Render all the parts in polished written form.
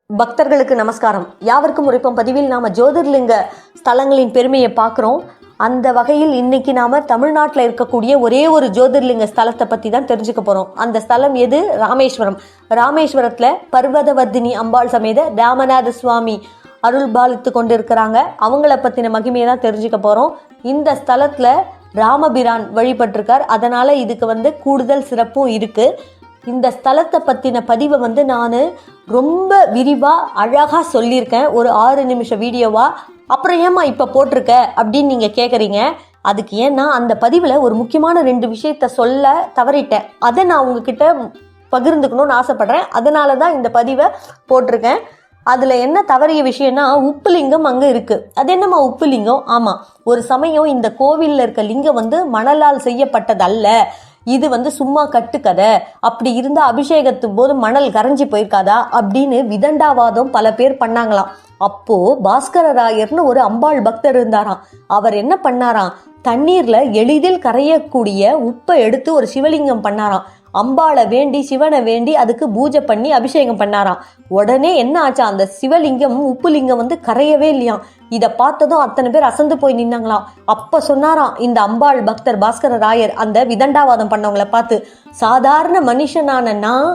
பக்தர்களுக்கு நமஸ்காரம். யாவருக்கும் உரைப்பம் பதிவில் நாம ஜோதிர்லிங்க ஸ்தலங்களின் பெருமையை பார்க்குறோம். அந்த வகையில் இன்னைக்கு நாம தமிழ்நாட்டில் இருக்கக்கூடிய ஒரே ஒரு ஜோதிர்லிங்க ஸ்தலத்தை பற்றி தான் தெரிஞ்சுக்க போகிறோம். அந்த ஸ்தலம் எது? ராமேஸ்வரம். ராமேஸ்வரத்தில் பர்வதவர்தினி அம்பாள் சமேத ராமநாத சுவாமி அருள் பாலித்து கொண்டு இருக்கிறாங்க. அவங்கள பற்றின மகிமையை தான் தெரிஞ்சுக்க போகிறோம். இந்த ஸ்தலத்தில் ராமபிரான் வழிபட்டிருக்கார். அதனால் இதுக்கு கூடுதல் சிறப்பும் இருக்குது. இந்த ஸ்தலத்தை பற்றின பதிவை நான் ரொம்ப விரிவாக அழகாக சொல்லியிருக்கேன், ஒரு 6 நிமிஷ வீடியோவாக. அப்புறம் ஏம்மா இப்போ போட்டிருக்க அப்படின்னு நீங்கள் கேட்குறீங்க. அதுக்கு ஏன்னா அந்த பதிவில் ஒரு முக்கியமான 2 விஷயத்த சொல்ல தவறிட்டேன். அதை நான் உங்ககிட்ட பகிர்ந்துக்கணும்னு ஆசைப்பட்றேன். அதனால தான் இந்த பதிவை போட்டிருக்கேன். அதில் என்ன தவறிய விஷயம்னா, உப்பு லிங்கம் அங்கே இருக்குது. அது என்னம்மா உப்பு லிங்கம்? ஆமாம், ஒரு சமயம் இந்த கோவிலில் இருக்க லிங்கம் மணலால் செய்யப்பட்டதல்ல, இது சும்மா கட்டுக்கதை. அப்படி இருந்த அபிஷேகத்து போது மணல் கரைஞ்சி போயிருக்காதா அப்படின்னு விதண்டாவாதம் பல பேர் பண்ணாங்களாம். அப்போ பாஸ்கரராயர்னு ஒரு அம்பாள் பக்தர் இருந்தாராம். அவர் என்ன பண்ணாராம், தண்ணீர்ல எளிதில் கரையக்கூடிய உப்பை எடுத்து ஒரு சிவலிங்கம் பண்ணாராம். அம்பாளை வேண்டி, சிவனை வேண்டி அதுக்கு பூஜை பண்ணி அபிஷேகம் பண்ணாராம். உடனே என்ன ஆச்சா, அந்த சிவலிங்கம் உப்பு லிங்கம் கரையவே இல்லையாம். இதை பார்த்ததும் அத்தனை பேர் அசந்து போய் நின்னாங்களாம். அப்ப சொன்னாராம் இந்த அம்பாள் பக்தர் பாஸ்கரராயர் அந்த விதண்டாவாதம் பண்ணவங்களை பார்த்து, சாதாரண மனுஷனான நான்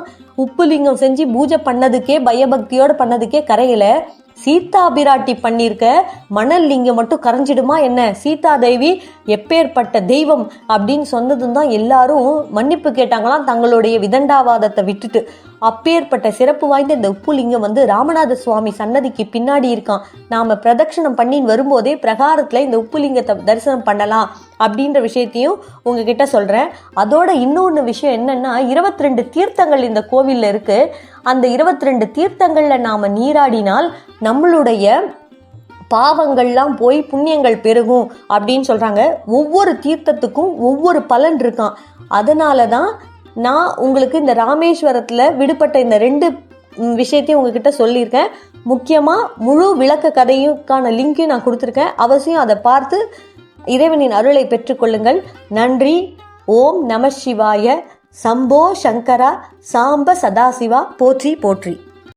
உப்பு லிங்கம் செஞ்சு பூஜை பண்ணதுக்கே, பயபக்தியோடு பண்ணதுக்கே கரையில, சீதா பிராட்டி பண்ணியிருக்க மணல் லிங்கம் மட்டும் கரைஞ்சிடுமா என்ன? சீதா தேவி எப்பேற்பட்ட தெய்வம் அப்படின்னு சொன்னதும் தான் எல்லாரும் மன்னிப்பு கேட்டாங்களாம், தங்களுடைய விதண்டாவாதத்தை விட்டுட்டு. அப்பேற்பட்ட சிறப்பு வாய்ந்த இந்த உப்பு லிங்கம் ராமநாத சுவாமி சன்னதிக்கு பின்னாடி இருக்கான். நாம பிரதட்சணம் பண்ணி வரும்போதே பிரகாரத்துல இந்த உப்பு லிங்கத்தை தரிசனம் பண்ணலாம் அப்படின்ற விஷயத்தையும் உங்ககிட்ட சொல்றேன். அதோட இன்னொன்று விஷயம் என்னன்னா, 22 தீர்த்தங்கள் இந்த கோவில்ல இருக்கு. அந்த 22 தீர்த்தங்கள்ல நாம நீராடினால் நம்மளுடைய பாவங்கள்லாம் போய் புண்ணியங்கள் பெருகும் அப்படின்னு சொல்றாங்க. ஒவ்வொரு தீர்த்தத்துக்கும் ஒவ்வொரு பலன் இருக்கான். அதனால தான் நான் உங்களுக்கு இந்த ராமேஸ்வரத்தில் விடுபட்ட இந்த 2 விஷயத்தையும் உங்ககிட்ட சொல்லியிருக்கேன். முக்கியமாக முழு விளக்க கதையுக்கான லிங்கையும் நான் கொடுத்துருக்கேன். அவசியம் அதை பார்த்து இறைவனின் அருளை பெற்றுக்கொள்ளுங்கள். நன்றி. ஓம் நம சிவாய. சம்போ சங்கரா சாம்ப சதாசிவா போற்றி போற்றி.